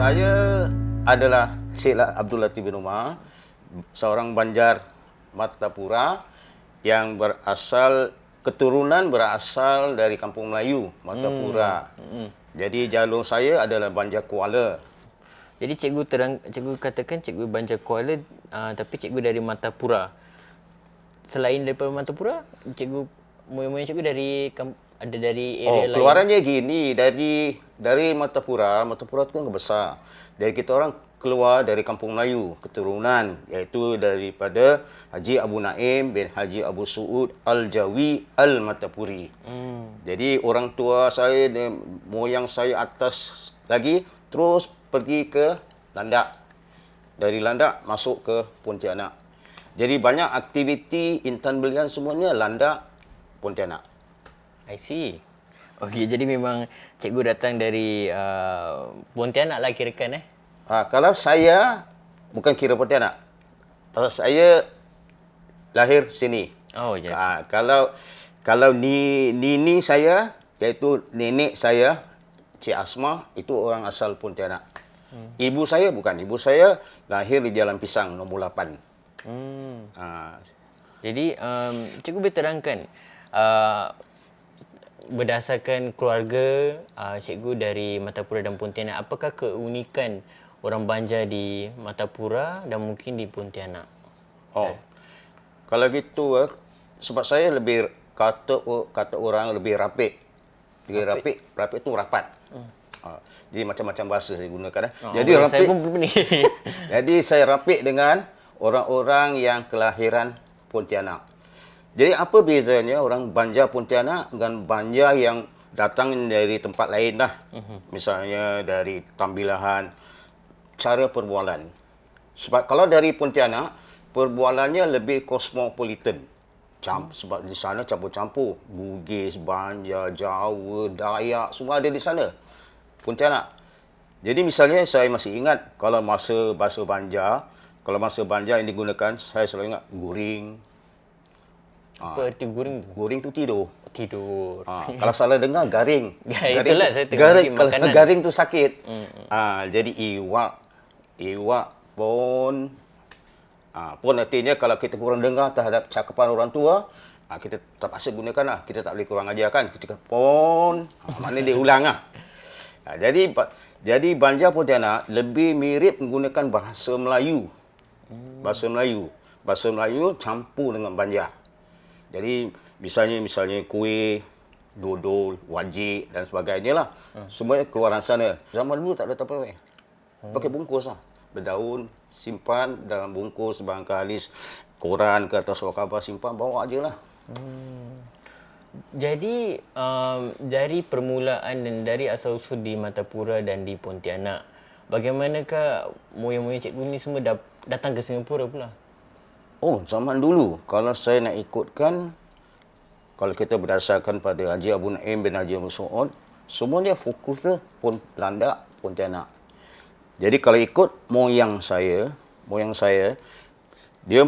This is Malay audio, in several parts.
Saya adalah Cik Abdul Latif bin Umar, seorang Banjar Martapura yang keturunan berasal dari Kampung Melayu, Martapura. Jadi jalur saya adalah Banjar Kuala. Jadi cikgu katakan cikgu Banjar Kuala, tapi cikgu dari Martapura. Selain daripada Martapura, moyang-moyang cikgu ada dari area lain. Keluarannya gini, dari Martapura tu kan besar. Dari kita orang keluar dari Kampung Melayu, keturunan, iaitu daripada Haji Abu Naim bin Haji Abu Suud Al-Jawi Al-Martapuri. Jadi orang tua saya, moyang saya atas lagi, terus pergi ke Landak. Dari Landak masuk ke Pontianak. Jadi banyak aktiviti intan belian semuanya Landak, Pontianak. I see. Okey, jadi memang cikgu datang dari Pontianak lah kirakan Kalau saya bukan kira Pontianak. Kalau saya lahir sini. Oh, yes. Kalau nini saya, iaitu nenek saya, Cik Asma, itu orang asal Pontianak. Ibu saya bukan. Ibu saya lahir di Jalan Pisang, nombor 8. Jadi, cikgu boleh terangkan, berdasarkan keluarga cikgu dari Martapura dan Pontianak, apakah keunikan orang Banjar di Martapura dan mungkin di Pontianak? Kalau gitu, sebab saya lebih kata orang lebih rapid. Rapid tu rapat. Jadi macam-macam bahasa saya gunakan. Jadi rapid. Saya pun ni. Jadi saya rapid dengan orang-orang yang kelahiran Pontianak. Jadi apa bezanya orang Banjar Pontianak dengan Banjar yang datang dari tempat lain lah. Misalnya dari Tambilahan, cara perbualan. Sebab kalau dari Pontianak, perbualannya lebih kosmopolitan. Sebab di sana campur-campur. Bugis, Banjar, Jawa, Dayak, semua ada di sana. Pontianak. Jadi misalnya saya masih ingat kalau masa bahasa Banjar, yang digunakan, saya selalu ingat guring. Apa arti guring tu? Guring tu tidur. Tidur. Kalau salah dengar, garing. Itulah saya tengok bagi makanan. Garing tu sakit. Jadi iwak pun. Pun artinya kalau kita kurang dengar terhadap cakapan orang tua, kita terpaksa gunakanlah. Kita tak boleh kurang ajar kan. Kita pun, maknanya dia ulang lah. Jadi Banjar Pontianak lebih mirip menggunakan bahasa Melayu. Bahasa Melayu campur dengan Banjar. Jadi misalnya kuih, dodol, wajik dan sebagainya lah. Semuanya keluaran sana. Zaman dulu tak ada Tupperware. Pakai bungkus lah. Berdaun, simpan dalam bungkus, barangkali koran ke atas khabar, simpan, bawa aje lah. Jadi dari permulaan dan dari asal-usul di Martapura dan di Pontianak, bagaimanakah moyang-moyang cikgu ni semua datang ke Singapura pula? Zaman dulu, kalau saya nak ikutkan, kalau kita berdasarkan pada Haji Abu Naim bin Haji Abu Suud, semua dia fokus tu Landak, Pontianak. Jadi kalau ikut moyang saya, dia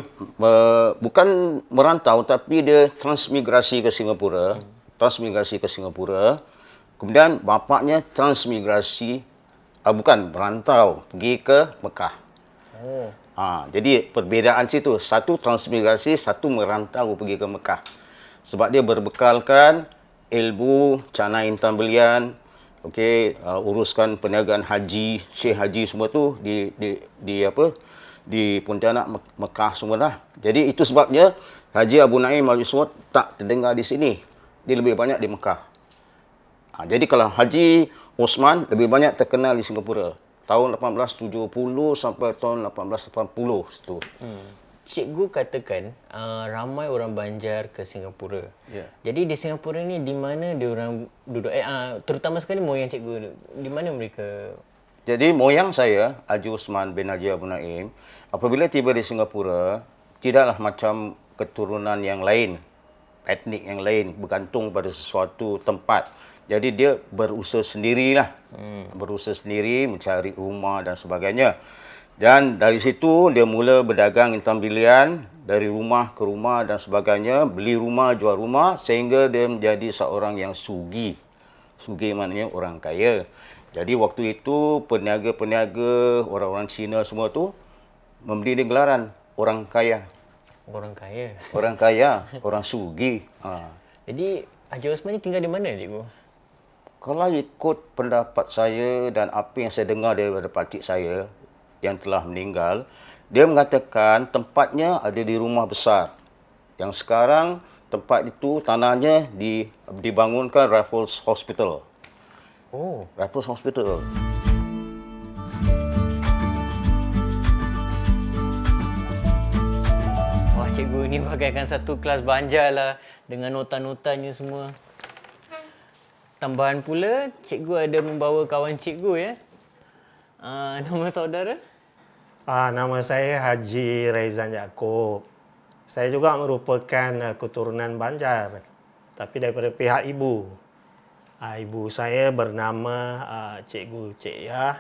bukan merantau tapi dia transmigrasi ke Singapura. Kemudian bapaknya merantau pergi ke Mekah. Jadi perbezaan situ, satu transmigrasi, satu merantau pergi ke Mekah. Sebab dia berbekalkan ilmu cana intan belian, uruskan perniagaan haji, Syekh Haji semua tu di Pontianak, Mekah semualah. Jadi itu sebabnya Haji Abu Naim Al-Suud tak terdengar di sini. Dia lebih banyak di Mekah. Jadi kalau Haji Osman lebih banyak terkenal di Singapura. Tahun 1870 sampai tahun 1880 situ. Cikgu katakan ramai orang Banjar ke Singapura. Ya. Jadi di Singapura ni di mana dia orang duduk? Terutama sekali moyang cikgu, di mana mereka? Jadi moyang saya, Haji Osman bin Haji Abu Naim, apabila tiba di Singapura, tidaklah macam keturunan yang lain, etnik yang lain, bergantung pada sesuatu tempat. Jadi dia berusaha sendirilah. Berusaha sendiri, mencari rumah dan sebagainya. Dan dari situ dia mula berdagang intan bilian dari rumah ke rumah dan sebagainya, beli rumah, jual rumah sehingga dia menjadi seorang yang sugih. Sugih maknanya orang kaya. Jadi waktu itu peniaga-peniaga, orang-orang Cina semua tu memberi dia gelaran orang kaya. Orang kaya. Orang kaya, orang sugih. Jadi Haji Osman ni tinggal di mana cikgu? Kalau ikut pendapat saya dan apa yang saya dengar daripada pakcik saya yang telah meninggal, dia mengatakan tempatnya ada di rumah besar. Yang sekarang tempat itu tanahnya dibangunkan Raffles Hospital. Oh, Raffles Hospital. wah cikgu ni bagaikan satu kelas banjar lah dengan nota-notanya semua. Tambahan pula, cikgu ada membawa kawan cikgu ya. Nama saudara? Nama saya Haji Raizan Yaakob. Saya juga merupakan keturunan Banjar, tapi daripada pihak ibu. Ibu saya bernama Cikgu Cik Yah.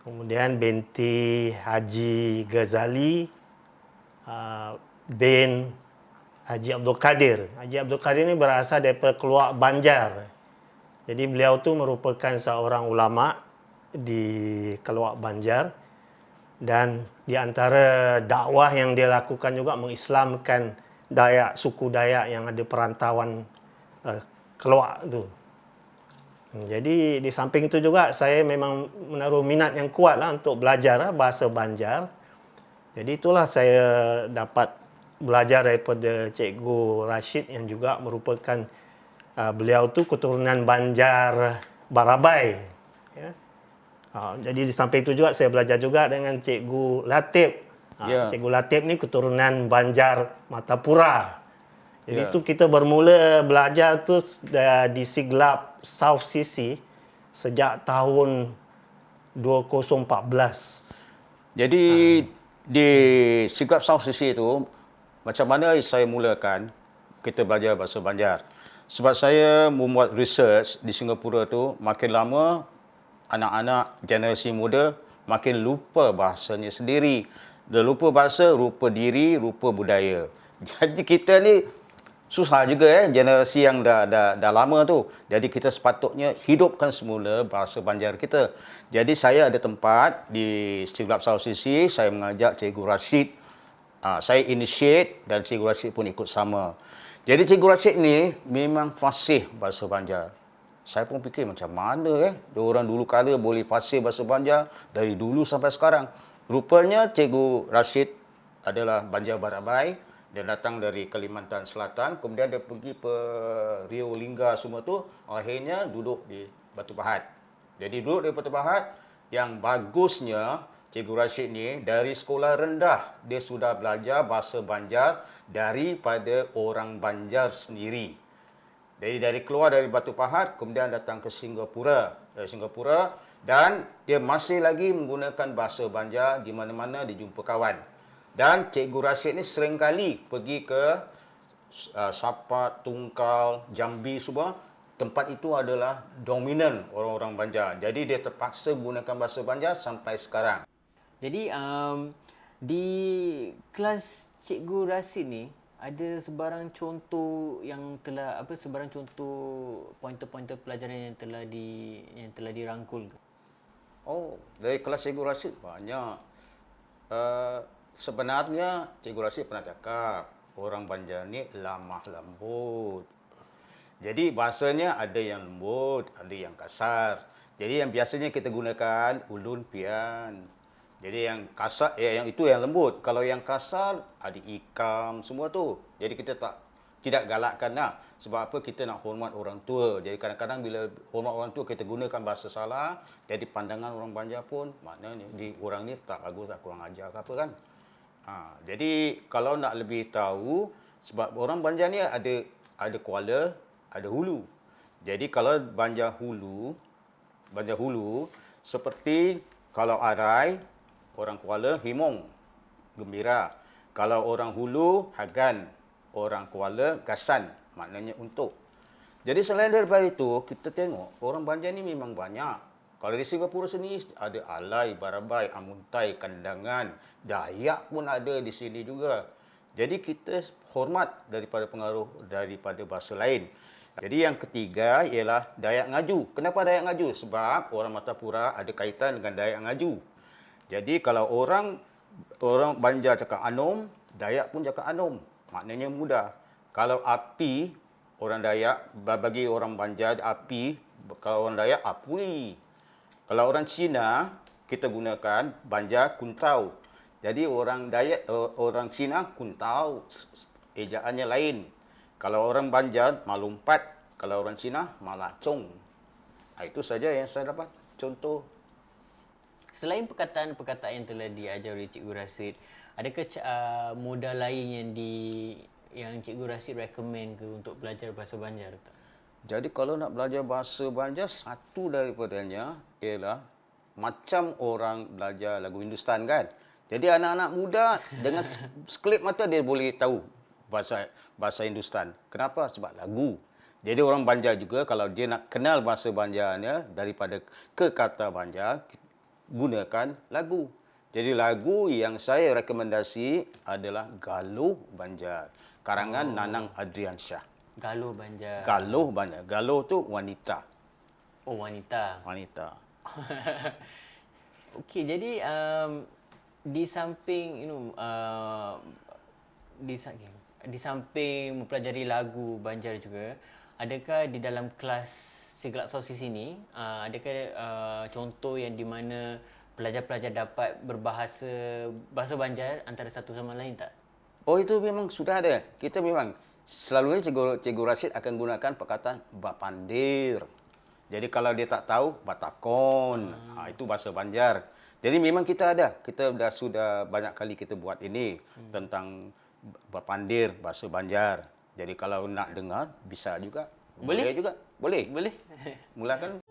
Kemudian binti Haji Ghazali bin Haji Abdul Qadir. Haji Abdul Qadir ni berasal daripada keluarga Banjar. Jadi beliau tu merupakan seorang ulama di keluarga Banjar. Dan di antara dakwah yang dia lakukan juga mengislamkan Dayak, suku Dayak yang ada perantauan keluar tu. Jadi di samping itu juga saya memang menaruh minat yang kuat lah untuk belajar bahasa Banjar. Jadi itulah saya dapat belajar daripada Cikgu Rashid yang juga merupakan beliau tu keturunan Banjar Barabai. Ya. Jadi di samping itu juga saya belajar juga dengan Cikgu Latif. Cikgu Latif ni keturunan Banjar Matapura. Jadi tu kita bermula belajar tu di Siglap South Sisi sejak tahun 2014. Jadi di Siglap South Sisi itu, macam mana saya mulakan kita belajar bahasa Banjar. Sebab saya membuat research di Singapura tu, makin lama anak-anak generasi muda makin lupa bahasanya sendiri. Dia lupa bahasa, rupa diri, rupa budaya. Jadi kita ni susah juga generasi yang dah lama tu. Jadi kita sepatutnya hidupkan semula bahasa Banjar kita. Jadi saya ada tempat di Siglap South Sisi, saya mengajak Cikgu Rashid. Saya initiate dan Cikgu Rashid pun ikut sama. Jadi Cikgu Rashid ni memang fasih bahasa Banjar. Saya pun fikir macam mana diorang dulu kala boleh fasih bahasa Banjar dari dulu sampai sekarang. Rupanya Cikgu Rashid adalah Banjar Barabai. Dia datang dari Kalimantan Selatan, kemudian dia pergi ke Rio Lingga semua tu, akhirnya duduk di Batu Pahat. Jadi duduk di Batu Pahat, yang bagusnya Cikgu Rashid ni dari sekolah rendah dia sudah belajar bahasa Banjar daripada orang Banjar sendiri. Jadi dari keluar dari Batu Pahat, kemudian datang ke Singapura. Dari Singapura, dan dia masih lagi menggunakan bahasa Banjar di mana-mana dia jumpa kawan. Dan Cikgu Rashid ni sering kali pergi ke Sapat, Tungkal, Jambi semua. Tempat itu adalah dominan orang-orang Banjar. Jadi dia terpaksa menggunakan bahasa Banjar sampai sekarang. Jadi di kelas Cikgu Rashid ni ada sebarang contoh yang telah sebarang contoh pointer-pointer pelajaran yang telah dirangkul. Oh, dari kelas Cikgu Rashid banyak. Sebenarnya Cikgu Rashid pernah cakap orang Banjar ni lamah lembut. Jadi bahasanya ada yang lembut, ada yang kasar. Jadi yang biasanya kita gunakan ulun pian. Jadi yang kasar, yang itu yang lembut. Kalau yang kasar, ada ikam semua tu. Jadi kita tidak galakkan lah. Sebab apa? Kita nak hormat orang tua. Jadi kadang-kadang bila hormat orang tua, kita gunakan bahasa salah. Jadi pandangan orang Banjar pun, maknanya orang ni tak bagus, tak kurang ajar ke apa kan. Jadi kalau nak lebih tahu, sebab orang Banjar ni ada Kuala, ada Hulu. Jadi kalau Banjar Hulu seperti kalau Arai, orang Kuala Himong, gembira. Kalau orang Hulu Hagan, orang Kuala Gasan, maknanya untuk. Jadi selain daripada itu, kita tengok orang Banjar ni memang banyak. Kalau di Singapura sini ada Alai, Barabai, Amuntai, Kandangan, Dayak pun ada di sini juga. Jadi kita hormat daripada pengaruh daripada bahasa lain. Jadi yang ketiga ialah Dayak Ngaju. Kenapa Dayak Ngaju? Sebab orang Martapura ada kaitan dengan Dayak Ngaju. Jadi kalau orang Banjar cakap anom, Dayak pun cakap anom. Maknanya mudah. Kalau api, orang Dayak, bagi orang Banjar api, kalau orang Dayak apui. Kalau orang Cina, kita gunakan Banjar kuntau. Jadi orang Dayak, orang Cina kuntau, ejaannya lain. Kalau orang Banjar malumpat, kalau orang Cina malacong. Itu saja yang saya dapat contoh. Selain perkataan-perkataan yang telah diajar oleh Cikgu Rasid, adakah modal lain yang Cikgu Rasid recommend ke untuk belajar bahasa Banjar tak? Jadi kalau nak belajar bahasa Banjar, satu daripadanya ialah macam orang belajar lagu Hindustan kan. Jadi anak-anak muda dengan sekelip mata dia boleh tahu bahasa Hindustan. Kenapa? Sebab lagu. Jadi orang Banjar juga kalau dia nak kenal bahasa Banjarnya daripada ke kata Banjar, gunakan lagu. Jadi lagu yang saya rekomendasi adalah Galuh Banjar, karangan Nanang Adriansyah. Galuh Banjar. Galuh Banjar. Galuh tu wanita. Oh, wanita. Wanita. Okey, jadi di samping di samping mempelajari lagu Banjar juga, adakah di dalam kelas Siglap Sosis ini adakah contoh yang di mana pelajar-pelajar dapat bahasa Banjar antara satu sama lain tak? Oh, itu memang sudah ada. Kita memang selalunya Cikgu Rasid akan gunakan perkataan bapandir. Jadi kalau dia tak tahu, batakon. Itu bahasa Banjar. Jadi memang kita ada. Kita sudah banyak kali kita buat ini tentang bapandir bahasa Banjar. Jadi kalau nak dengar, bisa juga. Boleh juga. Boleh. Boleh. Mulakan.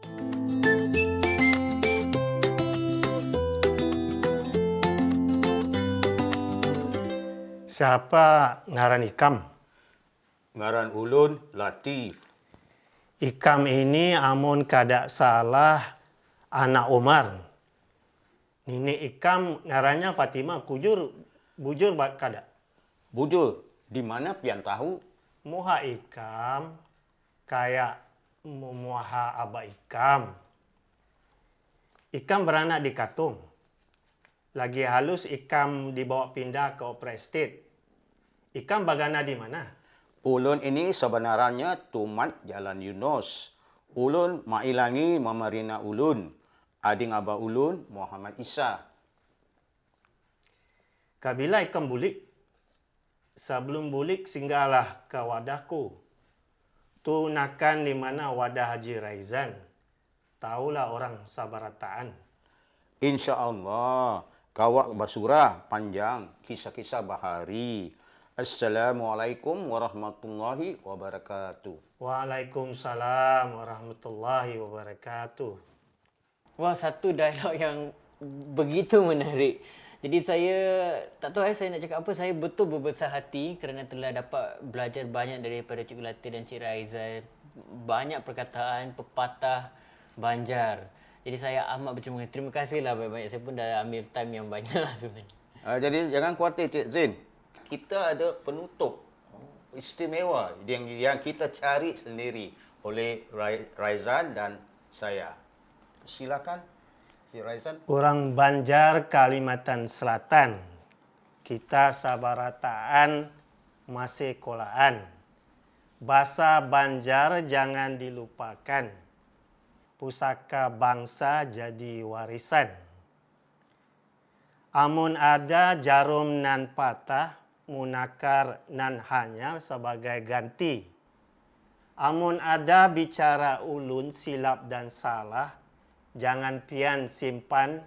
Siapa ngaran Ikam? Ngaran ulun Latif. Ikam ini amun kada salah anak Umar. Nini Ikam ngarannya Fatimah. Bujur kada? Bujur. Di mana pian tahu? Muha Ikam kayak muha Aba Ikam. Ikam beranak di Katung. Lagi halus Ikam dibawa pindah ke Opera Estate. Ikam bagana di mana? Ulun ini sebenarnya tumat Jalan Yunus. Ulun mailangi Mamarina ulun. Ading Aba ulun Muhammad Isa. Kabila Ikam bulik? Sebelum bulik singgahlah ke wadahku. Tu nakan di mana wadah Haji Raizan. Taulah orang Sabarataan. Insya Allah. Kawak Basura panjang. Kisah-kisah bahari. Assalamualaikum warahmatullahi wabarakatuh. Waalaikumsalam warahmatullahi wabarakatuh. Wah, satu dialog yang begitu menarik. Jadi saya tak tahu saya nak cakap apa. Saya betul berbesar hati kerana telah dapat belajar banyak daripada Cikgu Latif dan Cik Raizal. Banyak perkataan, pepatah Banjar. Jadi saya amat berterima kasih. Terima kasihlah banyak-banyak. Saya pun dah ambil time yang banyak sebenarnya. Jadi jangan khawatir Cik Zain. Kita ada penutup istimewa yang kita cari sendiri oleh Raizan dan saya. Silakan, Cik Raizan. Orang Banjar Kalimantan Selatan. Kita Sabarataan masih kolaan. Bahasa Banjar jangan dilupakan. Pusaka bangsa jadi warisan. Amun ada jarum nan patah, munakar nan hanyar sebagai ganti. Amun ada bicara ulun silap dan salah, jangan pian simpan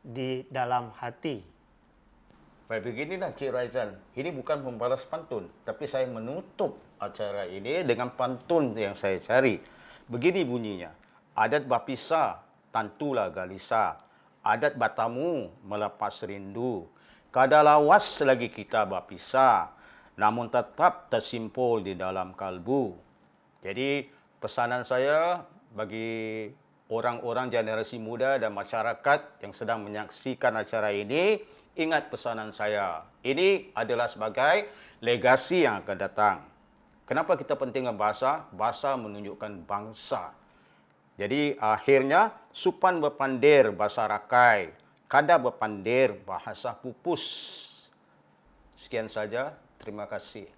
di dalam hati. Baik, beginilah Cik Raizal. Ini bukan membalas pantun, tapi saya menutup acara ini dengan pantun yang saya cari. Begini bunyinya. Adat bapisa, tantulah galisa. Adat batamu melepas rindu. Kada lawas lagi kita bapisa, namun tetap tersimpul di dalam kalbu. Jadi pesanan saya bagi orang-orang generasi muda dan masyarakat yang sedang menyaksikan acara ini, ingat pesanan saya. Ini adalah sebagai legasi yang akan datang. Kenapa kita pentingkan bahasa? Bahasa menunjukkan bangsa. Jadi akhirnya Supan berpandir bahasa Rakai, Kada berpandir bahasa Pupus. Sekian saja, terima kasih.